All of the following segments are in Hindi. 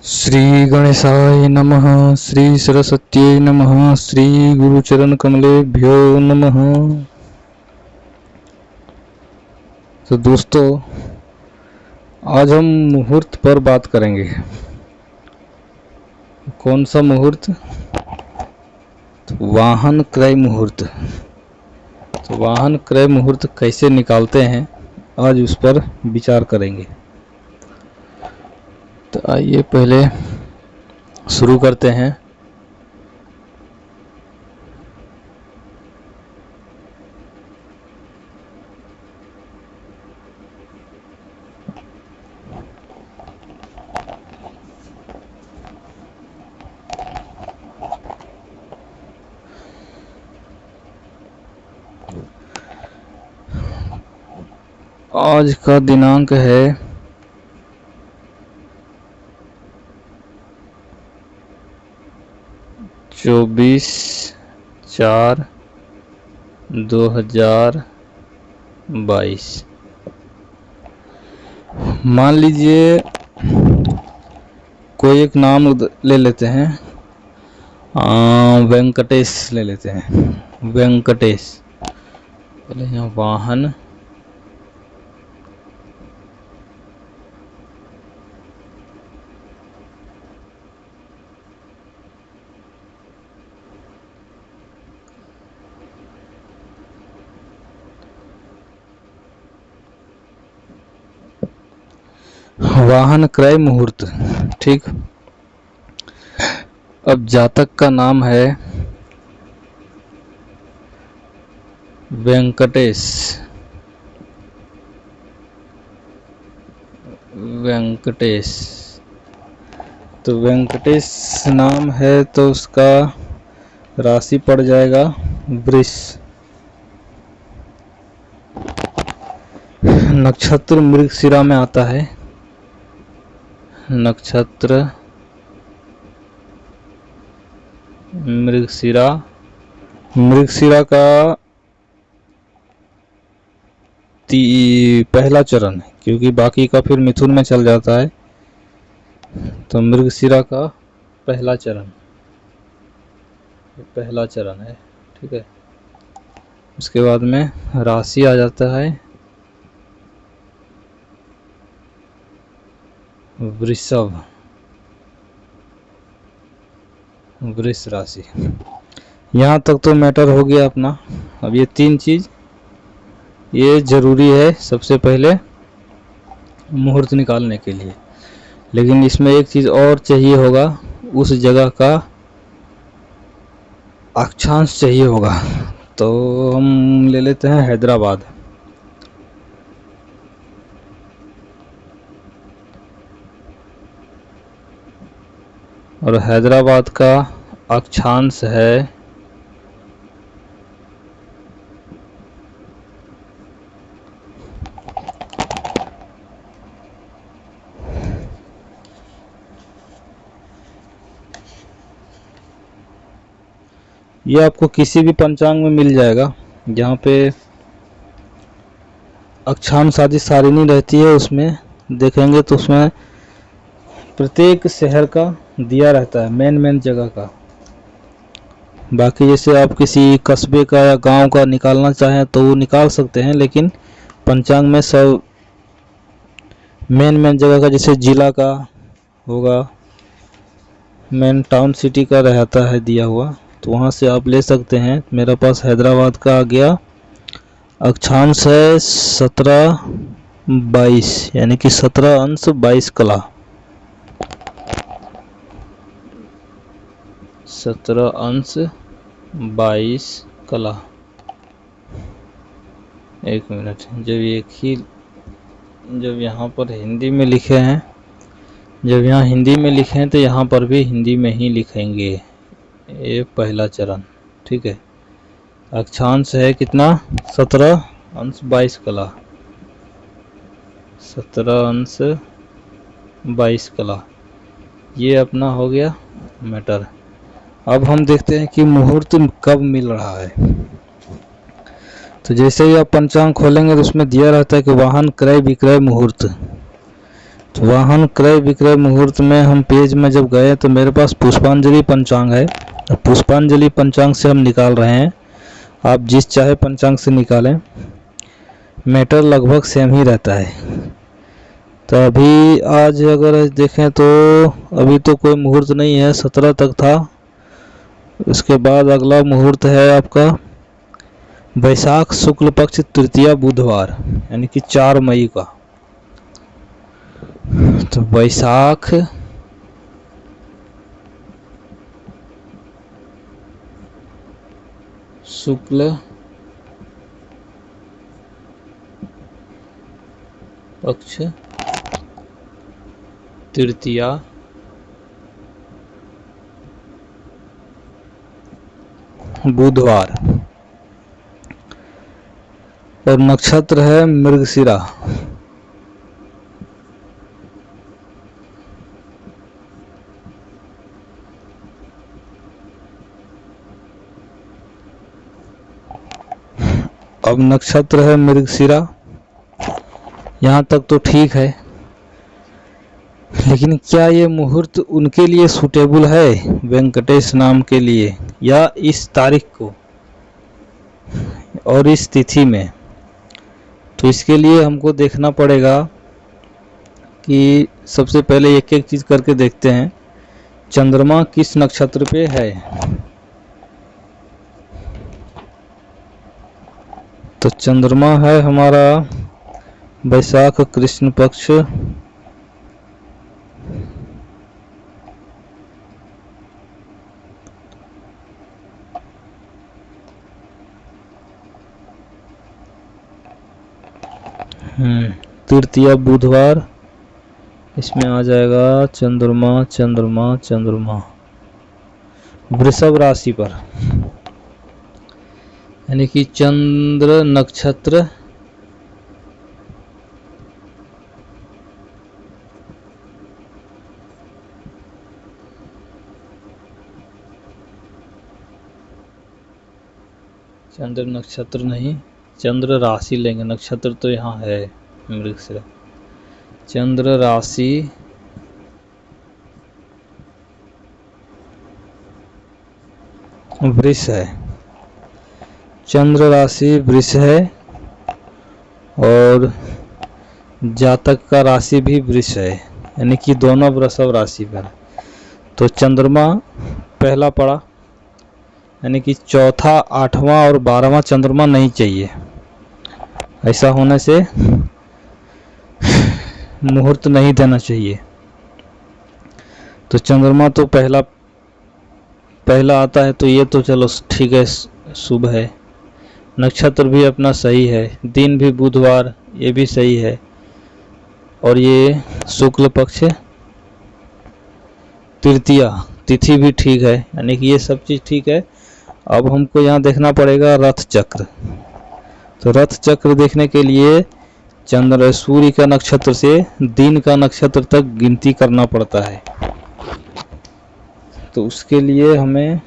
श्री गणेशाय नमः। श्री सरस्वत्यै नमः। श्री गुरुचरण कमलेभ्यो नमः। तो दोस्तों, आज हम मुहूर्त पर बात करेंगे। कौन सा मुहूर्त? तो वाहन क्रय मुहूर्त। तो वाहन क्रय मुहूर्त कैसे निकालते हैं, आज उस पर विचार करेंगे। तो आइए पहले शुरू करते हैं। आज का दिनांक है 24/4/2022। मान लीजिए कोई एक नाम ले लेते हैं, वेंकटेश ले लेते हैं। वेंकटेश। पहले यहाँ वाहन वाहन क्रय मुहूर्त। ठीक। अब जातक का नाम है वेंकटेश। वेंकटेश। तो वेंकटेश नाम है तो उसका राशि पड़ जाएगा वृष। नक्षत्र मृगशिरा में आता है। नक्षत्र मृगशिरा। मृगशिरा का पहला चरण है, क्योंकि बाकी का फिर मिथुन में चल जाता है। तो मृगशिरा का पहला चरण है। ठीक है। उसके बाद में राशि आ जाता है वृषभ। वृष राशि। यहाँ तक तो मैटर हो गया अपना। अब ये तीन चीज ये जरूरी है सबसे पहले मुहूर्त निकालने के लिए। लेकिन इसमें एक चीज और चाहिए होगा, उस जगह का अक्षांश चाहिए होगा। तो हम ले लेते हैं हैदराबाद। और हैदराबाद का अक्षांश है ये आपको किसी भी पंचांग में मिल जाएगा, जहाँ पे अक्षांश आदि सारिणी रहती है। उसमें देखेंगे तो उसमें प्रत्येक शहर का दिया रहता है, मेन जगह का। बाकी जैसे आप किसी कस्बे का या गांव का निकालना चाहें तो वो निकाल सकते हैं, लेकिन पंचांग में सब मेन जगह का, जैसे जिला का होगा, मेन टाउन सिटी का रहता है दिया हुआ, तो वहाँ से आप ले सकते हैं। मेरे पास हैदराबाद का आ गया। अक्षांश है 17/22, यानी कि 17 अंश 22 कला। 17 अंश 22 कला। एक मिनट, जब यहाँ पर हिंदी में लिखे हैं, जब यहाँ हिंदी में लिखे हैं तो यहाँ पर भी हिंदी में ही लिखेंगे। ये पहला चरण। ठीक है। अक्षांश है कितना? 17 अंश 22 कला। 17 अंश 22 कला। ये अपना हो गया मैटर। अब हम देखते हैं कि मुहूर्त कब मिल रहा है। तो जैसे ही आप पंचांग खोलेंगे तो उसमें दिया रहता है कि वाहन क्रय विक्रय मुहूर्त। तो वाहन क्रय विक्रय मुहूर्त में हम पेज में जब गए तो मेरे पास पुष्पांजलि पंचांग है। पुष्पांजलि पंचांग से हम निकाल रहे हैं, आप जिस चाहे पंचांग से निकालें, मैटर लगभग सेम ही रहता है। तो अभी आज अगर देखें तो अभी तो कोई मुहूर्त नहीं है, 17 तक था। उसके बाद अगला मुहूर्त है आपका वैशाख शुक्ल पक्ष तृतीया बुधवार, यानी कि 4 मई का। तो वैशाख शुक्ल पक्ष तृतीया बुधवार, और नक्षत्र है मृगशिरा। अब नक्षत्र है मृगशिरा, यहाँ तक तो ठीक है, लेकिन क्या ये मुहूर्त उनके लिए सूटेबल है, वेंकटेश नाम के लिए, या इस तारीख को और इस तिथि में? तो इसके लिए हमको देखना पड़ेगा कि सबसे पहले एक एक चीज करके देखते हैं। चंद्रमा किस नक्षत्र पे है? तो चंद्रमा है हमारा वैशाख कृष्ण पक्ष तृतीया बुधवार, इसमें आ जाएगा चंद्रमा चंद्रमा चंद्रमा वृषभ राशि पर, यानी कि चंद्र नक्षत्र चंद्र नक्षत्र नहीं, चंद्र राशि लेंगे, नक्षत्र तो यहाँ है मृगशिरा। चंद्र राशि वृष है, चंद्र राशि वृष है, और जातक का राशि भी वृष है, यानी कि दोनों वृषभ राशि पर। तो चंद्रमा पहला पड़ा, यानी कि चौथा, 8वां और 12वां चंद्रमा नहीं चाहिए। ऐसा होने से मुहूर्त नहीं देना चाहिए। तो चंद्रमा तो पहला आता है, तो ये तो चलो ठीक है, शुभ है। नक्षत्र भी अपना सही है, दिन भी बुधवार, ये भी सही है, और ये शुक्ल पक्ष तृतीया तिथि भी ठीक है, यानी कि ये सब चीज ठीक है। अब हमको यहाँ देखना पड़ेगा रथ चक्र। तो रथ चक्र देखने के लिए चंद्र सूर्य का नक्षत्र से दिन का नक्षत्र तक गिनती करना पड़ता है। तो उसके लिए हमें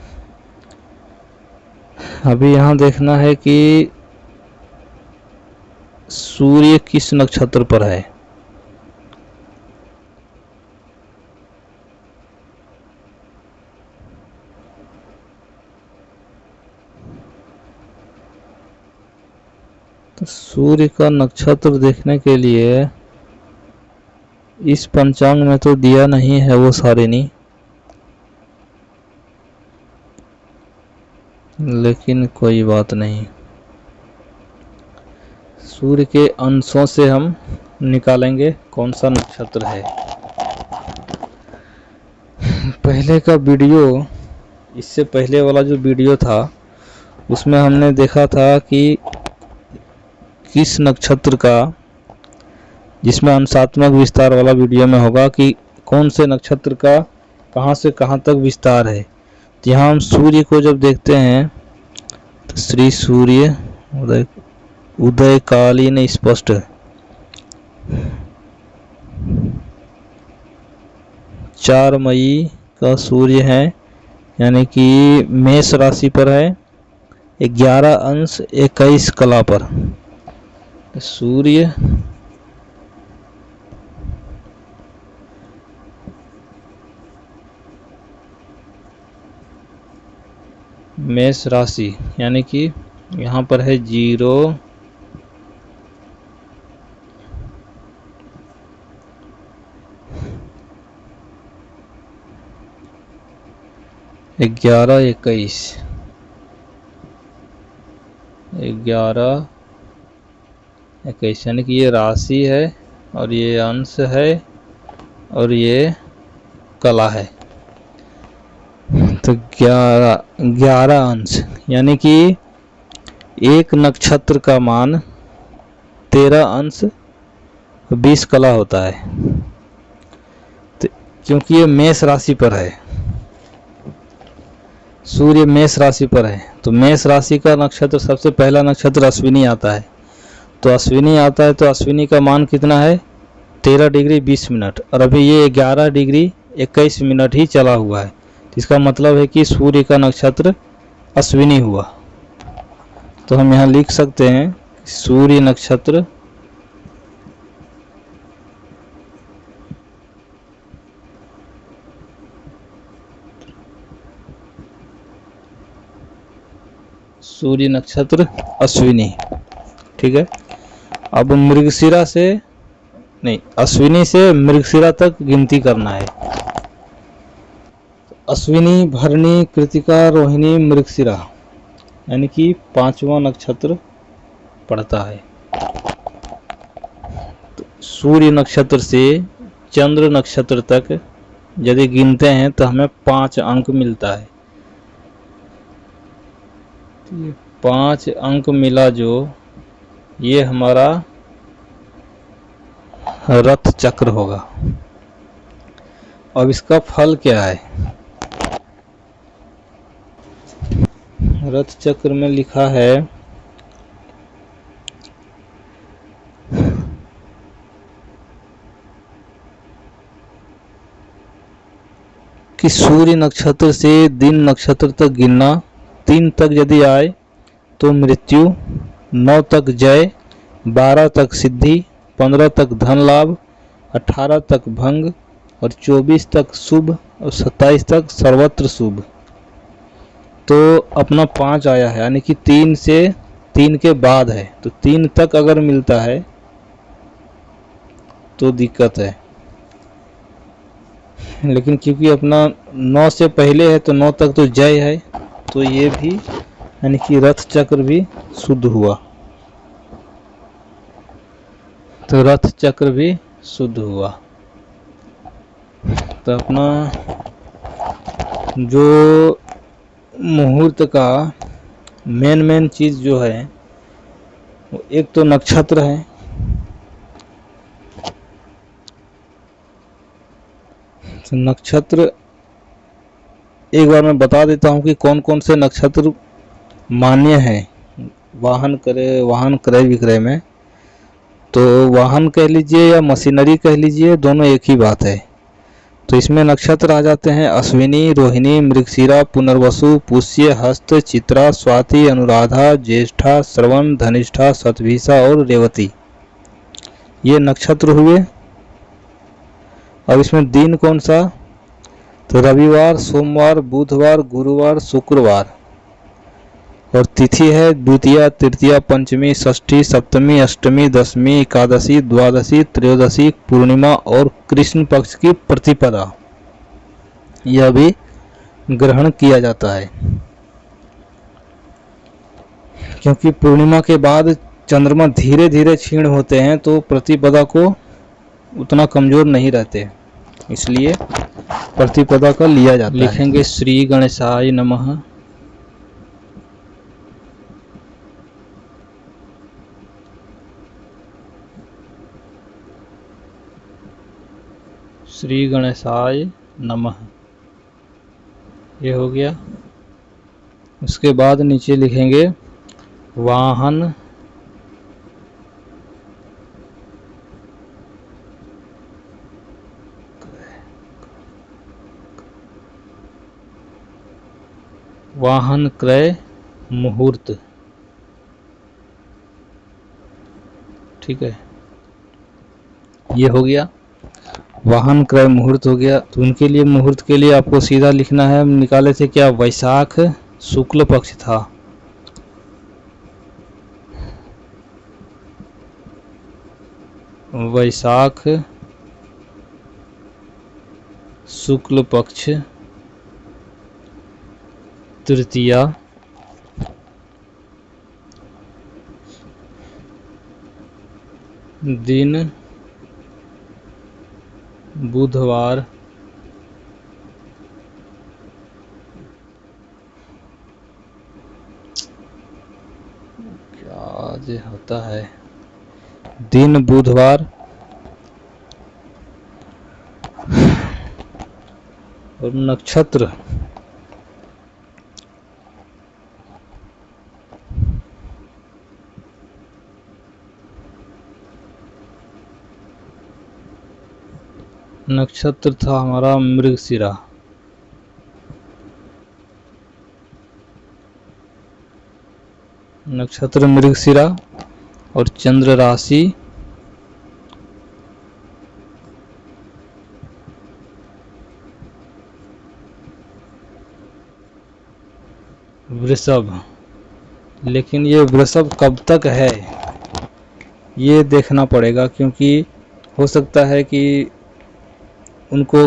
अभी यहाँ देखना है कि सूर्य किस नक्षत्र पर है। तो सूर्य का नक्षत्र देखने के लिए इस पंचांग में तो दिया नहीं है वो सारिणी, लेकिन कोई बात नहीं, सूर्य के अंशों से हम निकालेंगे कौन सा नक्षत्र है। पहले का वीडियो, इससे पहले वाला जो वीडियो था उसमें हमने देखा था कि किस नक्षत्र का, जिसमें अंशात्मक विस्तार वाला वीडियो में होगा कि कौन से नक्षत्र का कहां से कहां तक विस्तार है। तो यहाँ हम सूर्य को जब देखते हैं तो श्री सूर्य उदयकालीन स्पष्ट 4 मई का सूर्य है, यानी कि मेष राशि पर है, 11 अंश 21 कला पर। सूर्य मेष राशि, यानी कि यहाँ पर है 0, 11, 21, 11, 21, यानी कि ये राशि है और ये अंश है और ये कला है। तो 11 अंश, यानी कि एक नक्षत्र का मान 13 अंश 20 कला होता है। तो क्योंकि ये मेष राशि पर है, सूर्य मेष राशि पर है, तो मेष राशि का नक्षत्र सबसे पहला नक्षत्र अश्विनी आता है। तो अश्विनी आता है तो अश्विनी का मान कितना है? 13 डिग्री 20 मिनट, और अभी ये 11 डिग्री 21 मिनट ही चला हुआ है। तो इसका मतलब है कि सूर्य का नक्षत्र अश्विनी हुआ। तो हम यहाँ लिख सकते हैं सूर्य नक्षत्र अश्विनी। ठीक है, अब मृगशिरा से नहीं, अश्विनी से मृगशिरा तक गिनती करना है। अश्विनी, भरणी, कृतिका, रोहिणी, मृगशिरा, यानी कि 5वां नक्षत्र पड़ता है। तो सूर्य नक्षत्र से चंद्र नक्षत्र तक यदि गिनते हैं तो हमें 5 अंक मिलता है। तो ये 5 अंक मिला जो, ये हमारा रथ चक्र होगा। अब इसका फल क्या है? रथ चक्र में लिखा है कि सूर्य नक्षत्र से दिन नक्षत्र तक गिनना, 3 तक यदि आए तो मृत्यु, 9 तक जय, 12 तक सिद्धि, 15 तक धन लाभ, 18 तक भंग और 24 तक शुभ और 27 तक सर्वत्र शुभ। तो अपना 5 आया है, यानी कि 3 से 3 के बाद है। तो 3 तक अगर मिलता है तो दिक्कत है, लेकिन क्योंकि अपना 9 से पहले है तो 9 तक तो जय है, तो ये भी, यानी कि रथ चक्र भी शुद्ध हुआ। तो रथ चक्र भी शुद्ध हुआ। तो अपना जो मुहूर्त का मेन चीज जो है, वो एक तो नक्षत्र है, तो नक्षत्र एक बार मैं बता देता हूँ कि कौन कौन से नक्षत्र मान्य हैं वाहन क्रय विक्रय में। तो वाहन कह लीजिए या मशीनरी कह लीजिए, दोनों एक ही बात है। तो इसमें नक्षत्र आ जाते हैं अश्विनी, रोहिणी, मृगशिरा, पुनर्वसु, पुष्य, हस्त, चित्रा, स्वाति, अनुराधा, ज्येष्ठा, श्रवण, धनिष्ठा, शतभिषा और रेवती, ये नक्षत्र हुए। अब इसमें दिन कौन सा? तो रविवार, सोमवार, बुधवार, गुरुवार, शुक्रवार, और तिथि है द्वितीया, तृतीया, पंचमी, षष्ठी, सप्तमी, अष्टमी, दशमी, एकादशी, द्वादशी, त्रयोदशी, पूर्णिमा और कृष्ण पक्ष की प्रतिपदा, यह भी ग्रहण किया जाता है। क्योंकि पूर्णिमा के बाद चंद्रमा धीरे धीरे क्षीण होते हैं तो प्रतिपदा को उतना कमजोर नहीं रहते, इसलिए प्रतिपदा का लिया जाता है। लिखेंगे श्री गणेशाय नमः। श्री गणेशाय नमः, ये हो गया। उसके बाद नीचे लिखेंगे वाहन क्रय मुहूर्त। ठीक है, ये हो गया, वाहन क्रय मुहूर्त हो गया। तो उनके लिए मुहूर्त के लिए आपको सीधा लिखना है, हम निकाले थे क्या, वैशाख शुक्ल पक्ष था। वैशाख शुक्ल पक्ष तृतीया दिन बुधवार क्या जे होता है, दिन बुधवार और नक्षत्र था हमारा मृगशिरा। नक्षत्र मृगशिरा और चंद्र राशि वृषभ। लेकिन ये वृषभ कब तक है ये देखना पड़ेगा, क्योंकि हो सकता है कि उनको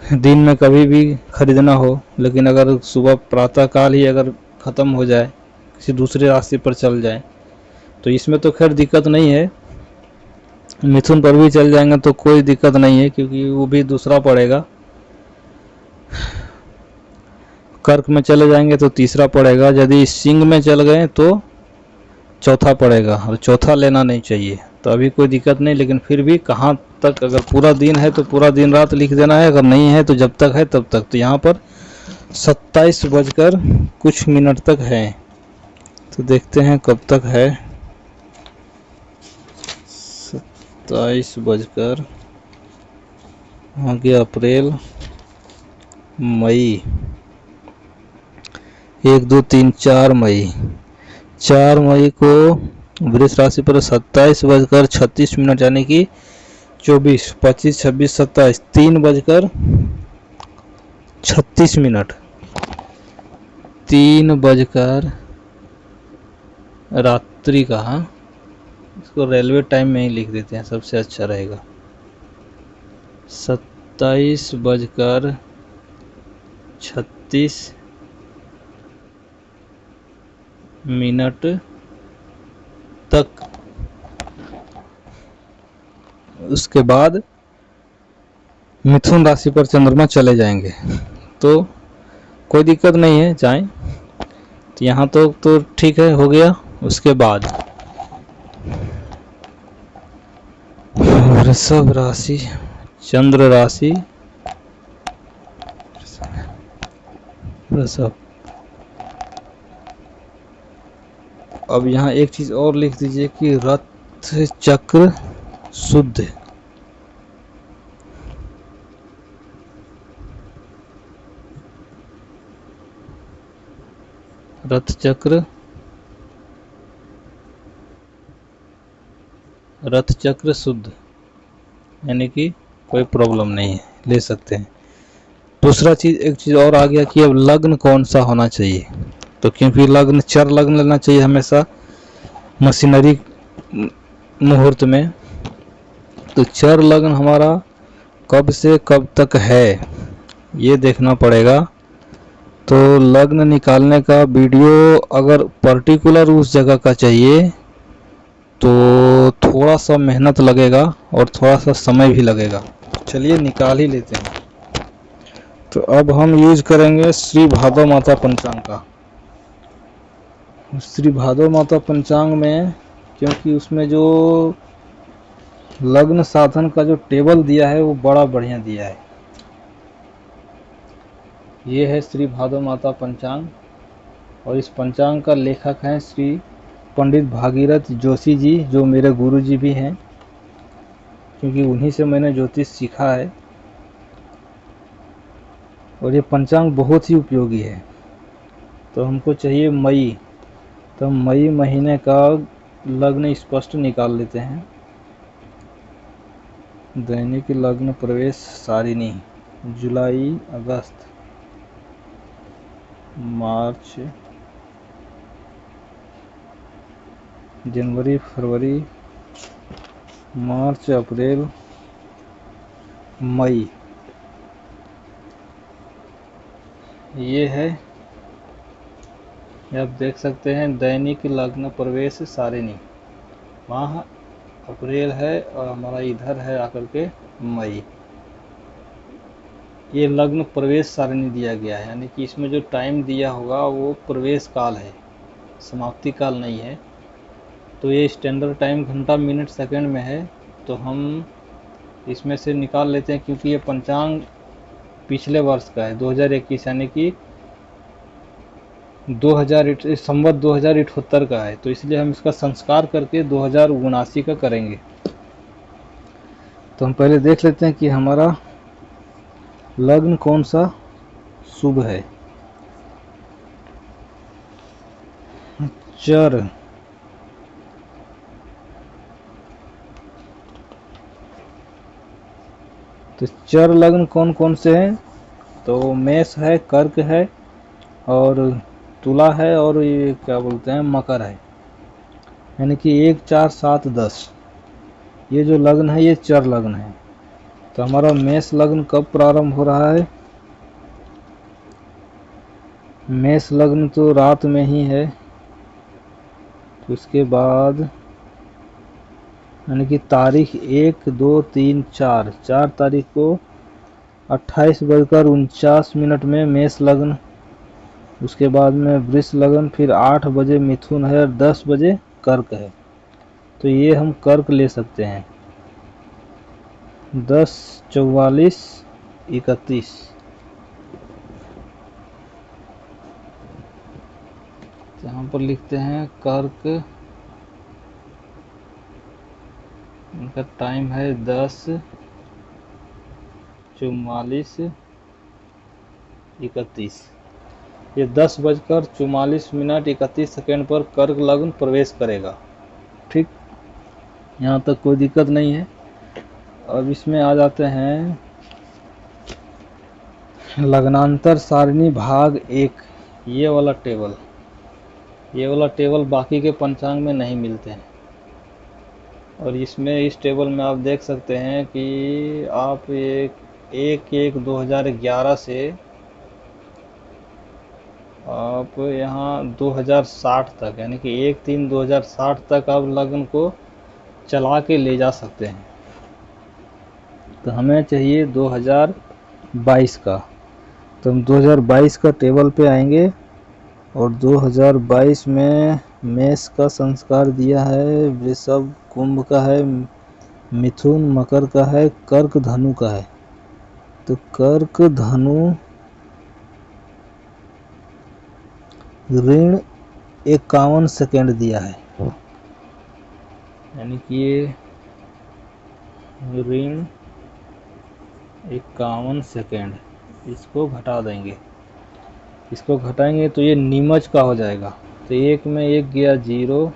दिन में कभी भी खरीदना हो, लेकिन अगर सुबह प्रातःकाल ही अगर ख़त्म हो जाए, किसी दूसरे रास्ते पर चल जाए, तो इसमें तो खैर दिक्कत नहीं है। मिथुन पर भी चल जाएंगे तो कोई दिक्कत नहीं है, क्योंकि वो भी दूसरा पड़ेगा। कर्क में चले जाएंगे तो तीसरा पड़ेगा, यदि सिंह में चल गए तो चौथा पड़ेगा, और चौथा लेना नहीं चाहिए। तो अभी कोई दिक्कत नहीं, लेकिन फिर भी कहाँ तक, अगर पूरा दिन है तो पूरा दिन रात लिख देना है, अगर नहीं है तो जब तक है तब तक। तो यहाँ पर 27 बजकर कुछ मिनट तक है, तो देखते हैं कब तक है। 27 बजकर आगे अप्रैल मई 1 2 3 4 मई 4 मई को वृष राशि पर 27 बजकर 36 मिनट यानी कि 24 25 26 27 3 बजकर 36 मिनट 3 बजकर रात्रि का, इसको रेलवे टाइम में ही लिख देते हैं, सबसे अच्छा रहेगा। 27 बजकर 36 मिनट तक। उसके बाद मिथुन राशि पर चंद्रमा चले जाएंगे, तो कोई दिक्कत नहीं है, जाएं। तो यहाँ तो ठीक है, हो गया। उसके बाद वृषभ राशि, चंद्र राशि, वृषभ। अब यहाँ एक चीज और लिख दीजिए कि रथ चक्र शुद्ध। रथ चक्र शुद्ध, यानी कि कोई प्रॉब्लम नहीं है, ले सकते हैं। दूसरा चीज, एक चीज और आ गया कि अब लग्न कौन सा होना चाहिए। तो क्योंकि लग्न चर लग्न लेना चाहिए हमेशा मशीनरी मुहूर्त में, तो चर लग्न हमारा कब से कब तक है ये देखना पड़ेगा। तो लग्न निकालने का वीडियो अगर पर्टिकुलर उस जगह का चाहिए तो थोड़ा सा मेहनत लगेगा और थोड़ा सा समय भी लगेगा। चलिए निकाल ही लेते हैं। तो अब हम यूज करेंगे श्री भादव माता पंचांग का। श्री भादव माता पंचांग में, क्योंकि उसमें जो लग्न साधन का जो टेबल दिया है वो बड़ा बढ़िया दिया है। ये है श्री भादव माता पंचांग, और इस पंचांग का लेखक हैं श्री पंडित भागीरथ जोशी जी, जो मेरे गुरु जी भी हैं, क्योंकि उन्हीं से मैंने ज्योतिष सीखा है। और ये पंचांग बहुत ही उपयोगी है। तो हमको चाहिए मई, तो मई महीने का लग्न स्पष्ट निकाल लेते हैं। दैनिक लग्न प्रवेश सारिणी, जुलाई अगस्त मार्च, जनवरी, फरवरी, मार्च, अप्रैल, मई, ये है। आप देख सकते हैं दैनिक लग्न प्रवेश सारिणी, वहाँ अप्रैल है और हमारा इधर है आकर के मई। ये लग्न प्रवेश सारिणी दिया गया है, यानी कि इसमें जो टाइम दिया होगा वो प्रवेश काल है, समाप्ति काल नहीं है। तो ये स्टैंडर्ड टाइम घंटा मिनट सेकंड में है, तो हम इसमें से निकाल लेते हैं, क्योंकि ये पंचांग पिछले वर्ष का है 2021, यानी कि 2000 संवत 2078 का है, तो इसलिए हम इसका संस्कार करके 2079 का करेंगे। तो हम पहले देख लेते हैं कि हमारा लग्न कौन सा शुभ है। चर, तो चर लग्न कौन कौन से हैं? तो मेष है, कर्क है, और तुला है, और ये क्या बोलते हैं मकर है, यानी कि 1, 4, 7, 10 ये जो लग्न है ये चर लग्न है। तो हमारा मेष लग्न कब प्रारंभ हो रहा है? मेष लग्न तो रात में ही है, तो उसके बाद यानी कि तारीख 1, 2, 3, 4 तारीख को 28:49 में मेष लग्न, उसके बाद में वृष लग्न, फिर 8 बजे मिथुन है और 10 बजे कर्क है। तो ये हम कर्क ले सकते हैं 10, 44, 31। यहाँ पर लिखते हैं कर्क, इनका टाइम है 10, 44, 31। ये 10:44:31 पर कर्क लग्न प्रवेश करेगा। ठीक, यहाँ तक कोई दिक्कत नहीं है। अब इसमें आ जाते हैं लग्नांतर सारिणी भाग 1, ये वाला टेबल बाकी के पंचांग में नहीं मिलते हैं। और इसमें इस टेबल में आप देख सकते हैं कि आप 1/1/2011 से आप यहाँ 2060 तक, यानी कि 1/3/2060 तक आप लग्न को चला के ले जा सकते हैं। तो हमें चाहिए 2022 का, तो हम 2022 का टेबल पे आएंगे, और 2022 में मेष का संस्कार दिया है, वृषभ कुंभ का है, मिथुन मकर का है, कर्क धनु का है। तो कर्क धनु ऋण 51 सेकेंड दिया है, यानी कि ये ऋण 51 सेकेंड, इसको घटा देंगे, इसको घटाएंगे तो ये नीमच का हो जाएगा। तो 1 में 1 गया 0,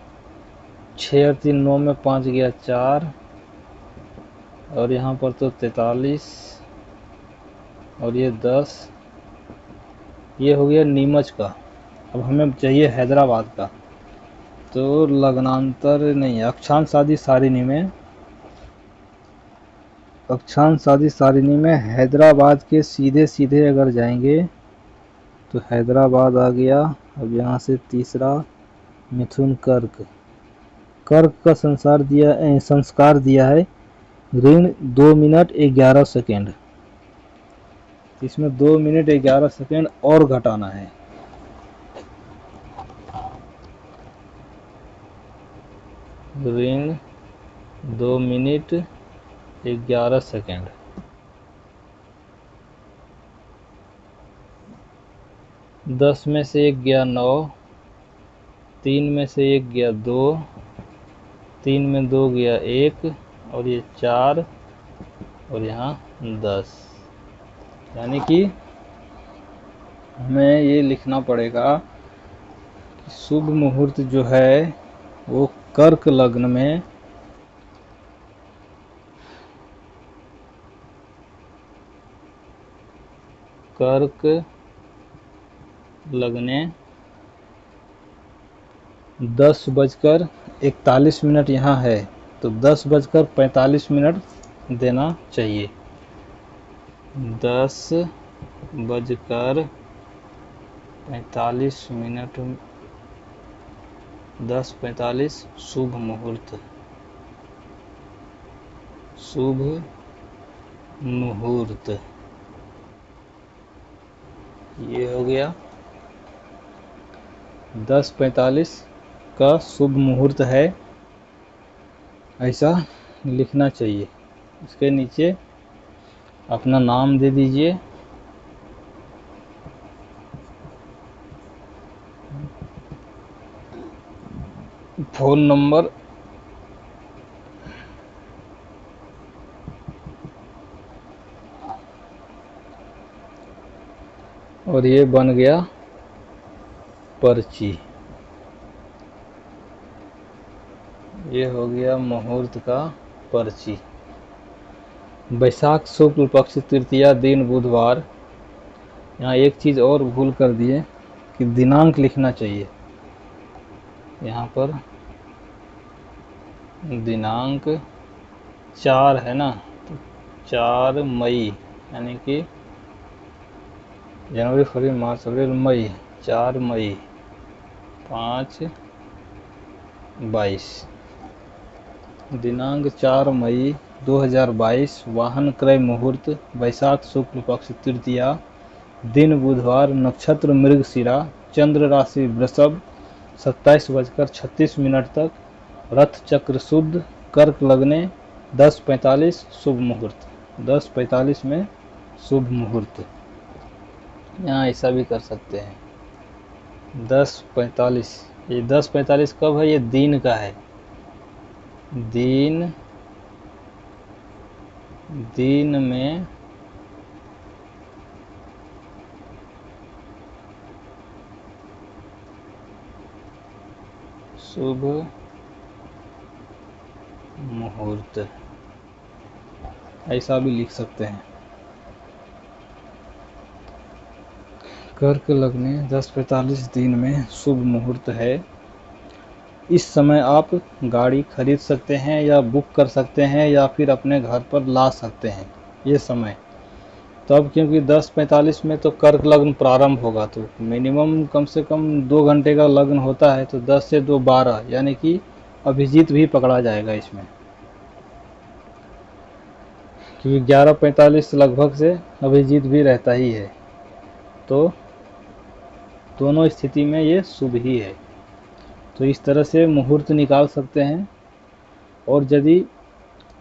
6 और 3 9 में 5 गया 4, और यहाँ पर तो 43, और ये 10, ये हो गया नीमच का। अब हमें चाहिए हैदराबाद का, तो लग्नांतर नहीं, अक्षांश सारिणी में हैदराबाद के सीधे सीधे अगर जाएंगे तो हैदराबाद आ गया। अब यहाँ से तीसरा मिथुन कर्क का संस्कार दिया है ऋण 2 मिनट 11 सेकेंड, इसमें 2 मिनट 11 सेकेंड और घटाना है। ऋण 2 मिनट 11 सेकेंड, 10 में से 1 गया 9, 3 में से 1 गया 2, 3 में 2 गया 1, और ये 4, और यहाँ 10, यानी कि हमें ये लिखना पड़ेगा कि शुभ मुहूर्त जो है वो कर्क लग्न में कर्क लगने 10:41 यहाँ है, तो 10:45 देना चाहिए। 10:45 10:45 शुभ मुहूर्त, शुभ मुहूर्त। ये हो गया 10:45 का शुभ मुहूर्त है, ऐसा लिखना चाहिए। इसके नीचे अपना नाम दे दीजिए, फ़ोन नंबर, और ये बन गया पर्ची। ये हो गया मुहूर्त का पर्ची। वैशाख शुक्ल पक्ष तृतीया दिन बुधवार। यहाँ एक चीज़ और भूल कर दिए कि दिनांक लिखना चाहिए। यहाँ पर दिनांक 4 है ना, तो 4 मई, यानी कि जनवरी फरवरी मार्च अप्रैल मई, 4 मई 5/22। दिनांक 4 मई 2022। वाहन क्रय मुहूर्त वैशाख शुक्ल पक्ष तृतीया दिन बुधवार, नक्षत्र मृगशिरा, चंद्र राशि वृषभ, 27:36 तक, रथ चक्र शुद्ध, कर्क लगने 10:45 शुभ मुहूर्त। 10:45 में शुभ मुहूर्त। यहाँ ऐसा भी कर सकते हैं 10:45। ये 10:45 कब है? ये दिन का है। दिन में शुभ मुहूर्त, ऐसा भी लिख सकते हैं। कर्क लगने 10:45 दिन में शुभ मुहूर्त है। इस समय आप गाड़ी खरीद सकते हैं या बुक कर सकते हैं या फिर अपने घर पर ला सकते हैं ये समय। तब क्योंकि 10:45 में तो कर्क लग्न प्रारंभ होगा, तो मिनिमम कम से कम 2 घंटे का लग्न होता है, तो 10 से 2 12, यानी कि अभिजीत भी पकड़ा जाएगा इसमें, क्योंकि 11:45 लगभग से अभिजीत भी रहता ही है। तो दोनों स्थिति में ये शुभ ही है। तो इस तरह से मुहूर्त निकाल सकते हैं। और यदि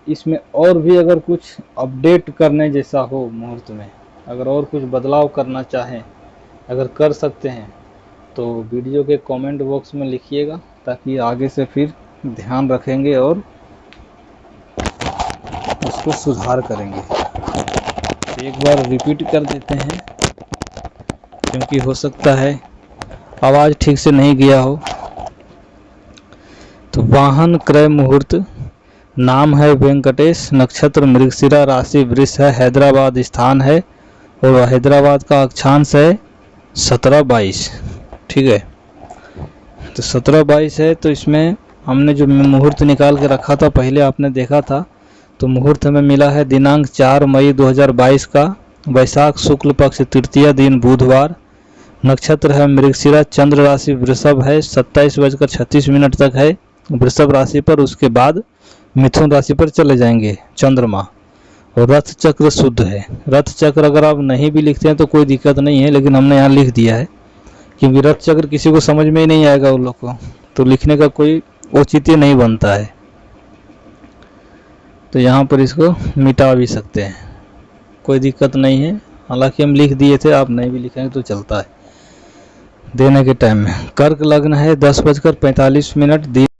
इसमें और भी अगर कुछ अपडेट करने जैसा हो मुहूर्त में, अगर और कुछ बदलाव करना चाहें, अगर कर सकते हैं, तो वीडियो के कमेंट बॉक्स में लिखिएगा, ताकि आगे से फिर ध्यान रखेंगे और उसको सुधार करेंगे। तो एक बार रिपीट कर देते हैं, क्योंकि हो सकता है आवाज़ ठीक से नहीं गया हो। तो वाहन क्रय मुहूर्त, नाम है वेंकटेश, नक्षत्र मृगशिरा, राशि वृष है, हैदराबाद स्थान है, और हैदराबाद का अक्षांश है 17-22। ठीक है, तो 17-22 है। तो इसमें हमने जो मुहूर्त निकाल के रखा था, पहले आपने देखा था, तो मुहूर्त हमें मिला है दिनांक 4 मई 2022 का, वैशाख शुक्ल पक्ष तृतीया दिन बुधवार, नक्षत्र है मृगशिरा, चंद्र राशि वृषभ है, 27:36 तक है वृषभ राशि पर। उसके बाद मिथुन राशि पर चले जाएंगे चंद्रमा, और रथ चक्र शुद्ध है। रथ चक्र अगर आप नहीं भी लिखते हैं तो कोई दिक्कत नहीं है, लेकिन हमने यहाँ लिख दिया है, क्योंकि रथ चक्र किसी को समझ में ही नहीं आएगा उन लोग को, तो लिखने का कोई औचित्य नहीं बनता है। तो यहाँ पर इसको मिटा भी सकते हैं, कोई दिक्कत नहीं है। हालांकि हम लिख दिए थे, आप नहीं भी लिखेंगे तो चलता है देने के टाइम में। कर्क लग्न है 10:45 दिन